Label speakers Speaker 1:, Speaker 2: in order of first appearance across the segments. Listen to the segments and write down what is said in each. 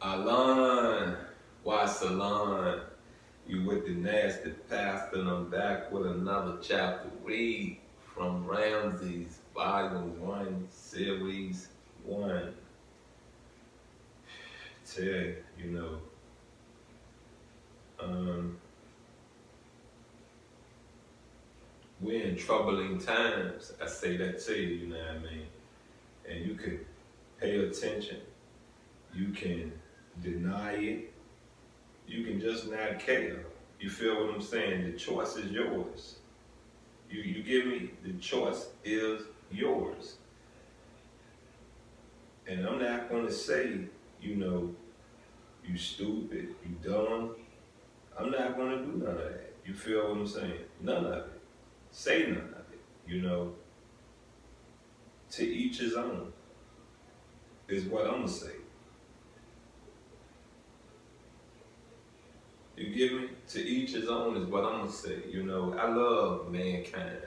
Speaker 1: Alon, why Salon? You with the nasty pastor, and I'm back with another chapter. Read from Ramses, Volume 1, Series 1. Tell you, we're in troubling times. I say that to you, you know what I mean? And you can pay attention. You can deny it. You can just not care. You feel what I'm saying? The choice is yours. You get me? The choice is yours. And I'm not gonna say, you stupid, you dumb. I'm not gonna do none of that. You feel what I'm saying? None of it. Say none of it. To each his own is what I'm gonna say. You get me? To each his own is what I'm gonna say. I love mankind.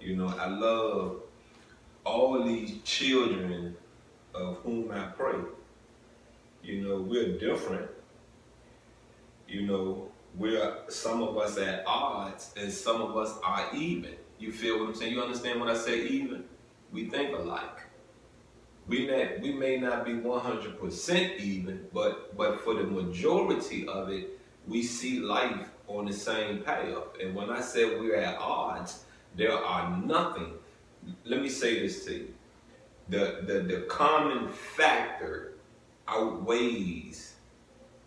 Speaker 1: I love all these children of whom I pray. We're different. We're some of us at odds and some of us are even. You feel what I'm saying? You understand when I say even? We think alike. We may not be 100% even, but for the majority of it, we see life on the same path. And when I say we're at odds, there are nothing. Let me say this to you. The common factor outweighs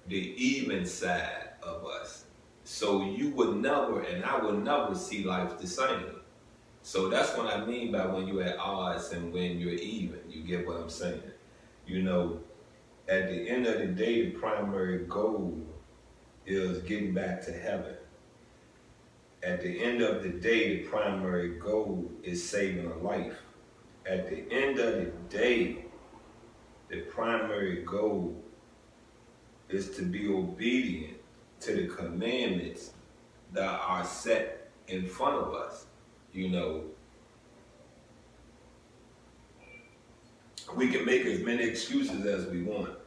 Speaker 1: the even side of us. So you would never, and I would never see life the same. So that's what I mean by when you're at odds and when you're even. You get what I'm saying? At the end of the day, the primary goal is getting back to heaven. At the end of the day, the primary goal is saving a life. At the end of the day, the primary goal is to be obedient to the commandments that are set in front of us. We can make as many excuses as we want,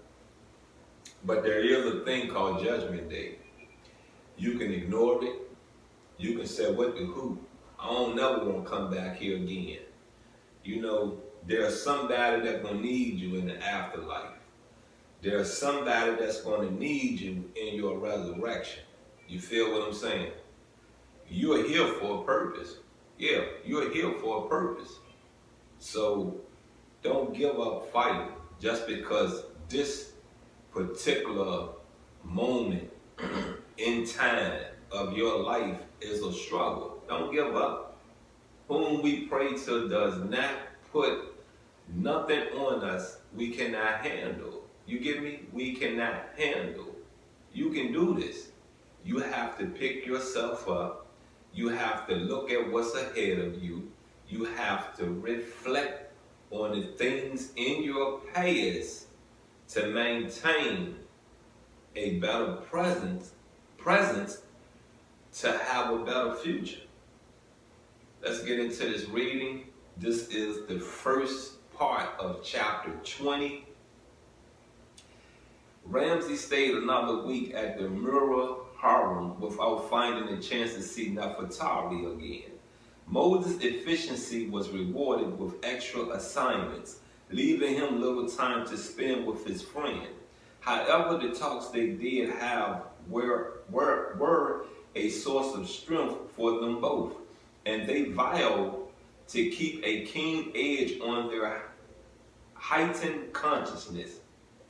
Speaker 1: but there is a thing called Judgment Day. You can ignore it. You can say, what the who? I don't never want to come back here again. There's somebody that's going to need you in the afterlife. There's somebody that's going to need you in your resurrection. You feel what I'm saying? You're here for a purpose. Yeah, you're here for a purpose. So don't give up fighting just because this particular moment in time of your life is a struggle. Don't give up. Whom we pray to does not put nothing on us we cannot handle. You get me? We cannot handle. You can do this. You have to pick yourself up. You have to look at what's ahead of you. You have to reflect on the things in your past to maintain a better presence to have a better future. Let's get into this reading. This is the first part of chapter 20. Ramses stayed another week at the Mura harem without finding a chance to see Nefertari again. Moses' efficiency was rewarded with extra assignments, leaving him little time to spend with his friend. However, the talks they did have were a source of strength for them both, and they vowed to keep a keen edge on their heightened consciousness.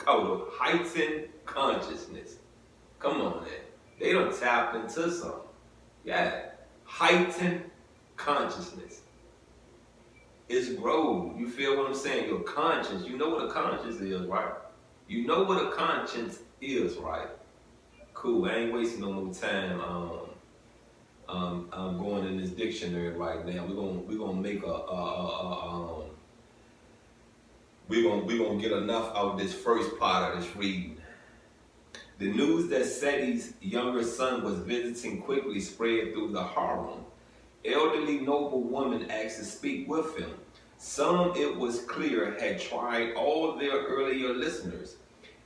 Speaker 1: Heightened consciousness. Come on, man. They done tapped into something. Yeah. Heightened consciousness. It's growth. You feel what I'm saying? Your conscience. You know what a conscience is, right? You know what a conscience is, right? Cool. I ain't wasting no more time. I'm going in this dictionary right now. We're gonna make we're gonna get enough out of this first part of this reading. The news that Seti's younger son was visiting quickly spread through the harem. Elderly noble women asked to speak with him. Some, it was clear, had tried all their earlier listeners.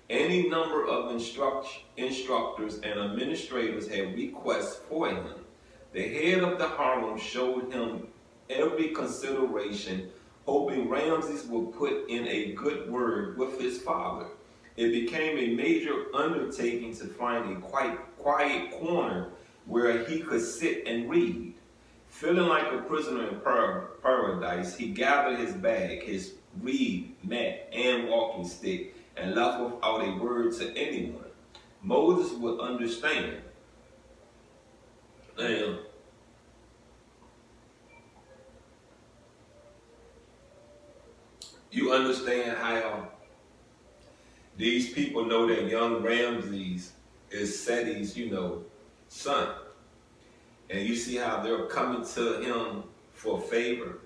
Speaker 1: Any number of instructors and administrators had requests for him. The head of the harem showed him every consideration, hoping Ramses would put in a good word with his father. It became a major undertaking to find a quite quiet corner where he could sit and read. Feeling like a prisoner in paradise, he gathered his bag, his reed mat, and walking stick, and left without a word to anyone. Moses would understand. And you understand how these people know that young Ramses is Seti's, son. And you see how they're coming to him for favor.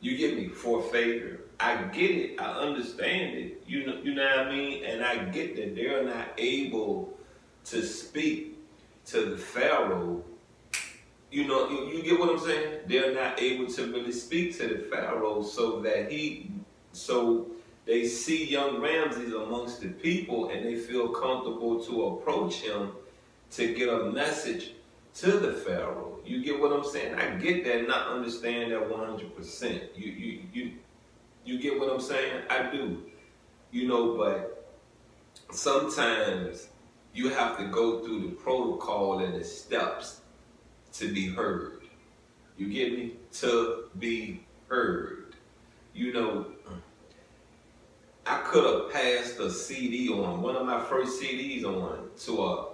Speaker 1: You get me? For favor. I get it. I understand it. You know what I mean? And I get that they're not able to speak to the Pharaoh. You get what I'm saying? They're not able to really speak to the Pharaoh so they see young Ramses amongst the people and they feel comfortable to approach him to get a message to the Pharaoh. You get what I'm saying? I get that and I understand that 100%. You get what I'm saying? I do. But sometimes you have to go through the protocol and the steps to be heard. You get me? To be heard. I could have passed a CD on, one of my first CDs on, to a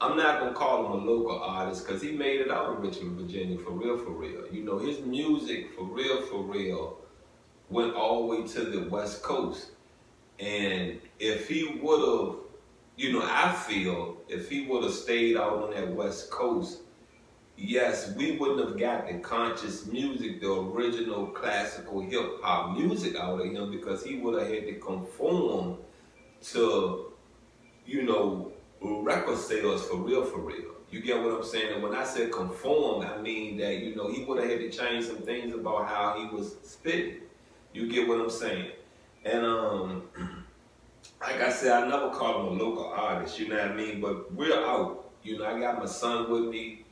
Speaker 1: I'm not gonna call him a local artist because he made it out of Richmond, Virginia, for real, for real. His music, for real, went all the way to the West Coast. And if he would have, I feel if he would have stayed out on that West Coast, yes, we wouldn't have got the conscious music, the original classical hip hop music out of him because he would have had to conform to, record sales for real, for real. You get what I'm saying? And when I said conform, I mean that, he would have had to change some things about how he was spitting. You get what I'm saying? And like I said, I never call him a local artist, you know what I mean? But we're out. I got my son with me,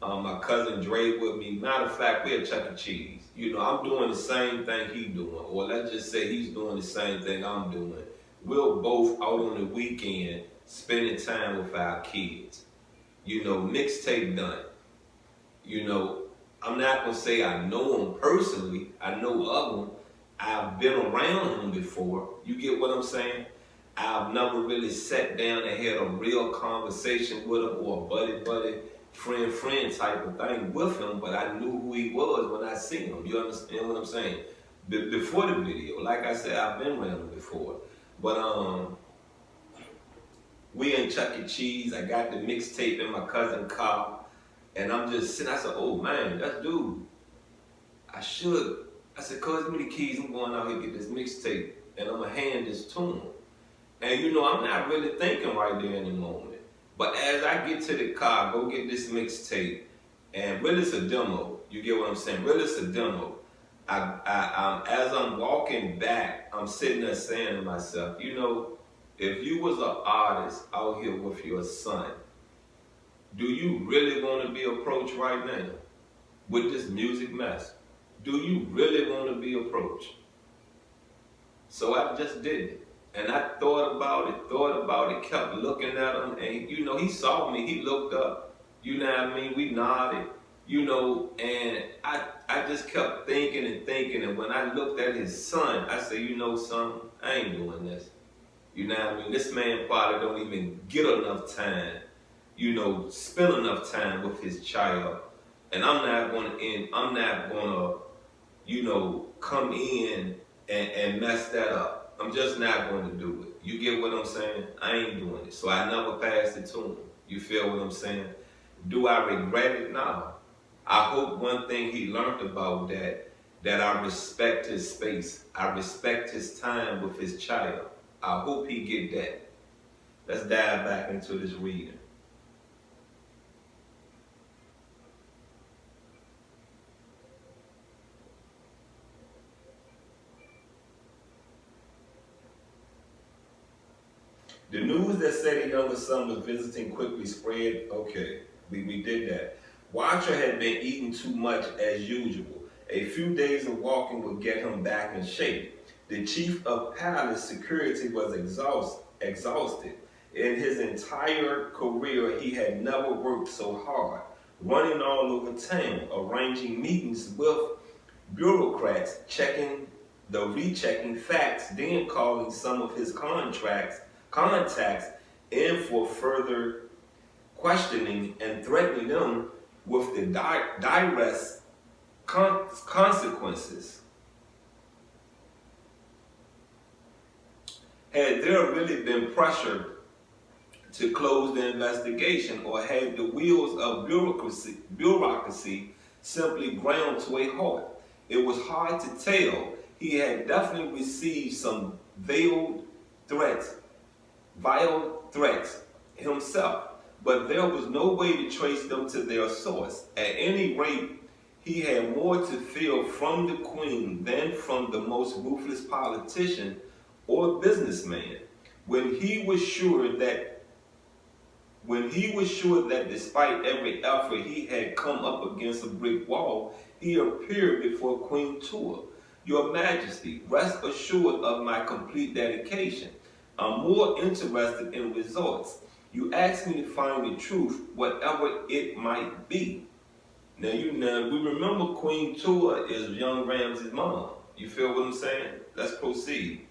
Speaker 1: my cousin Dre with me. Matter of fact, we're at Chuck E. Cheese. I'm doing the same thing he doing. Or let's just say he's doing the same thing I'm doing. We're both out on the weekend spending time with our kids. Mixtape done. I'm not going to say I know him personally. I know of him. I've been around him before. You get what I'm saying? I've never really sat down and had a real conversation with him or a buddy, friend type of thing with him, but I knew who he was when I seen him. You understand what I'm saying? Before the video, like I said, I've been around him before. But we in Chuck E. Cheese. I got the mixtape in my cousin's car, and I'm just sitting. I said, "Oh man, that's dude. I said, cuz, give me the keys. I'm going out here to get this mixtape, and I'm gonna hand this to him." And I'm not really thinking right there in the moment. But as I get to the car, go get this mixtape, and really it's a demo. You get what I'm saying? Really it's a demo. As I'm walking back, I'm sitting there saying to myself, if you was an artist out here with your son, do you really want to be approached right now with this music mess? Do you really want to be approached? So I just did it. And I thought about it, kept looking at him, and he saw me, he looked up, you know what I mean? We nodded, and I just kept thinking, and when I looked at his son, I said, son, I ain't doing this. You know what I mean? This man probably don't even get enough time, spend enough time with his child. And I'm not gonna come in and mess that up. I'm just not going to do it. You get what I'm saying? I ain't doing it. So I never passed it to him. You feel what I'm saying? Do I regret it? No. I hope one thing he learned about that I respect his space. I respect his time with his child. I hope he get that. Let's dive back into this reading. The news that said the younger son was visiting quickly spread. Okay, we did that. Watcher had been eating too much as usual. A few days of walking would get him back in shape. The chief of palace security was exhausted. In his entire career, he had never worked so hard, running all over town, arranging meetings with bureaucrats, rechecking facts, then calling some of his contacts in for further questioning and threatening them with the direct consequences. Had there really been pressure to close the investigation, or had the wheels of bureaucracy simply ground to a halt? It was hard to tell. He had definitely received some vile threats himself, but there was no way to trace them to their source. At any rate, he had more to fear from the queen than from the most ruthless politician or businessman. When he was sure that despite every effort he had come up against a brick wall, he appeared before Queen Tua. Your Majesty, rest assured of my complete dedication. I'm more interested in results. You asked me to find the truth, whatever it might be. Now we remember Queen Tua is young Ramses' mom. You feel what I'm saying? Let's proceed.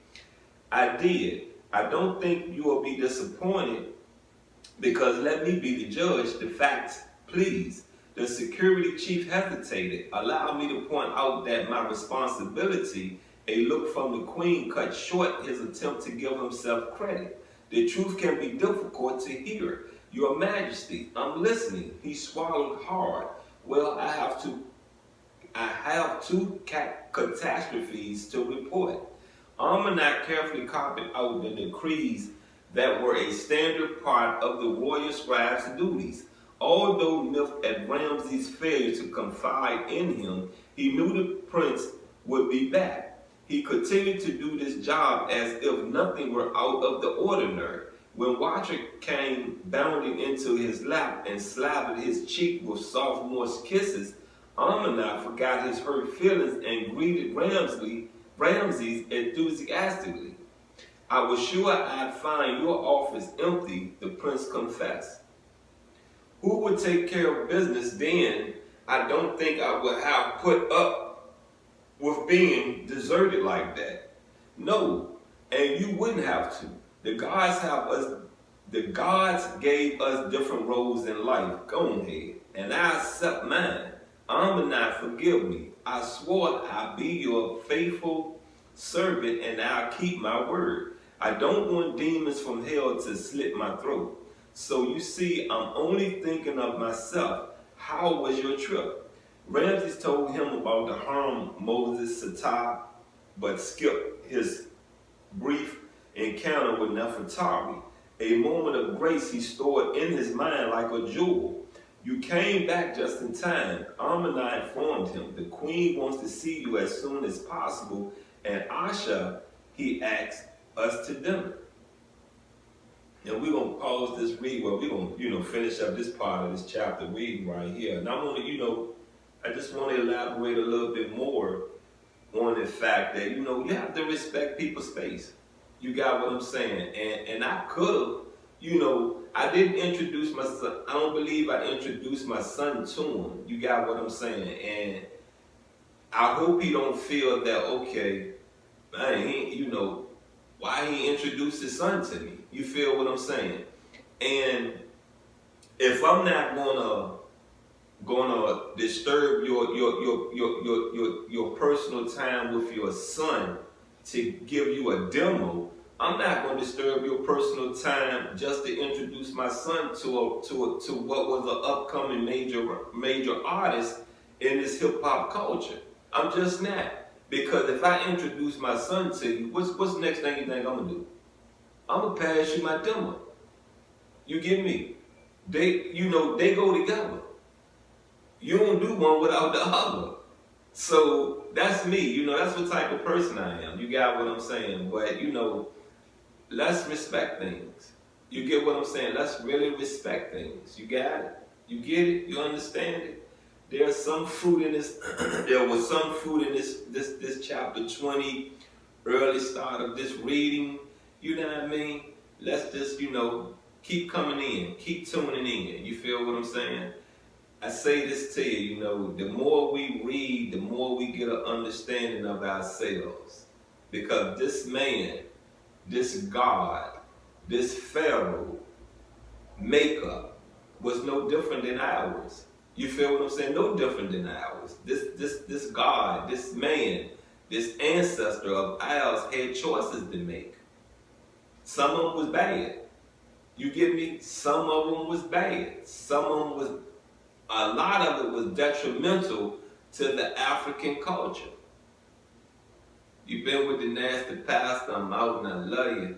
Speaker 1: I did. I don't think you will be disappointed, because let me be the judge. The facts, please. The security chief hesitated. Allow me to point out that my responsibility. A look from the queen cut short his attempt to give himself credit. The truth can be difficult to hear. Your Majesty, I'm listening. He swallowed hard. Well, I have two catastrophes to report. Almanac carefully copied out the decrees that were a standard part of the royal scribe's duties. Although miffed at Ramses' failure to confide in him, he knew the prince would be back. He continued to do this job as if nothing were out of the ordinary. When Watcher came bounding into his lap and slathered his cheek with sophomore kisses, Almanac forgot his hurt feelings and greeted Ramses enthusiastically. I was sure I'd find your office empty, the prince confessed. Who would take care of business then? I don't think I would have put up with being deserted like that. No, and you wouldn't have to. The gods gave us different roles in life. Go ahead, and I accept mine. Almanac, forgive me. I swore I'd be your faithful servant, and I'll keep my word. I don't want demons from hell to slit my throat. So you see, I'm only thinking of myself. How was your trip? Ramses told him about the harm Moses Satah, but skipped his brief encounter with Nefertari, a moment of grace he stored in his mind like a jewel. You came back just in time. Amina informed him. The queen wants to see you as soon as possible, and Asha, he asked us to dinner. Now we're gonna pause this read. Well, we're gonna, finish up this part of this chapter reading right here. And I'm gonna, I just want to elaborate a little bit more on the fact that, you have to respect people's space. You got what I'm saying? And I could have, I didn't introduce my son. I don't believe I introduced my son to him. You got what I'm saying? And I hope he don't feel that, okay, man, why he introduced his son to me. You feel what I'm saying? And if I'm not gonna disturb your personal time with your son to give you a demo, I'm not gonna disturb your personal time just to introduce my son to what was an upcoming major artist in this hip hop culture. I'm just not. Because if I introduce my son to you, what's the next thing you think I'm gonna do? I'm gonna pass you my demo. You get me? They go together. You don't do one without the other. So that's me. That's what type of person I am. You got what I'm saying? But let's respect things. You get what I'm saying? Let's really respect things. You got it? You get it? You understand it? There's some fruit in this. There was some fruit in this chapter 20, early start of this reading. You know what I mean? Let's just, keep coming in, keep tuning in. You feel what I'm saying? I say this to you, the more we read, the more we get an understanding of ourselves. Because this man, this God, this Pharaoh makeup was no different than ours. You feel what I'm saying? No different than ours. This God, this man, this ancestor of ours had choices to make. Some of them was bad. You get me? Some of them was bad. Some of them was, a lot of it was detrimental to the African culture. You've been with the nasty pastor. I'm out and I love you.